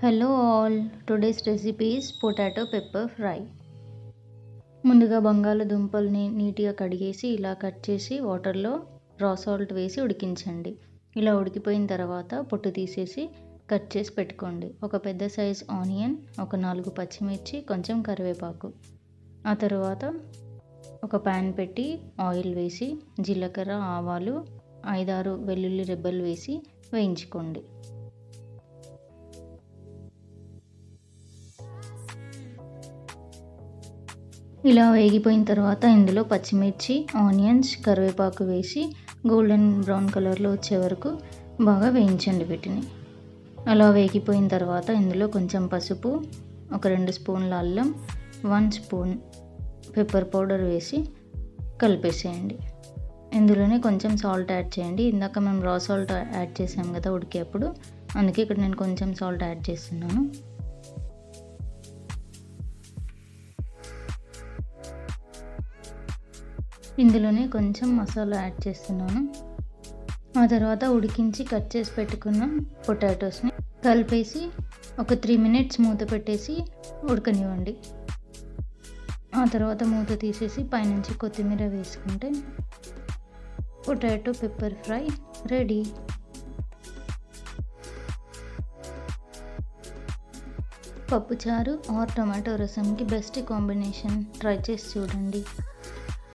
Hello all, today's recipe is potato pepper fry. ముందుగా బంగాళదుంపల్ని నీట్గా కడిగేసి ఇలా కట్ చేసి వాటర్లో రా సాల్ట్ వేసి ఉడికించండి. ఇలా ఉడికిపోయిన తర్వాత పొట్టు తీసేసి కట్ చేసి పెట్టుకోండి. ఒక పెద్ద సైజ్ ఆనియన్, ఒక 4 పచ్చిమిర్చి, కొంచెం కరివేపాకు. ఆ తర్వాత ఒక ప్యాన్ పెట్టి ఆయిల్ వేసి జీలకర్ర, ఆవాలు, 5-6 వెల్లుల్లి రెబ్బలు వేసి వేయించుకోండి. ఇలా వేగిపోయిన తర్వాత ఇందులో పచ్చిమిర్చి, ఆనియన్స్, కరివేపాకు వేసి గోల్డెన్ బ్రౌన్ కలర్లో వచ్చే వరకు బాగా వేయించండి వీటిని. అలా వేగిపోయిన తర్వాత ఇందులో కొంచెం పసుపు, ఒక 2 స్పూన్ల అల్లం, 1 స్పూన్ పెప్పర్ పౌడర్ వేసి కలిపేసేయండి. ఇందులోనే కొంచెం సాల్ట్ యాడ్ చేయండి. ఇందాక మేము రా సాల్ట్ యాడ్ చేసాం కదా ఉడికేప్పుడు, అందుకే ఇక్కడ నేను కొంచెం సాల్ట్ యాడ్ చేస్తున్నాను. ఇందులోనే కొంచెం మసాలా యాడ్ చేస్తున్నాను. ఆ తర్వాత ఉడికించి కట్ చేసి పెట్టుకున్న పొటాటోస్ని కలిపేసి ఒక 3 మినిట్స్ మూత పెట్టేసి ఉడకనివ్వండి. ఆ తర్వాత మూత తీసేసి పైనుంచి కొత్తిమీర వేసుకుంటే పొటాటో పెప్పర్ ఫ్రై రెడీ. పప్పుచారు ఆర్ టమాటో రసంకి బెస్ట్ కాంబినేషన్. ట్రై చేసి చూడండి.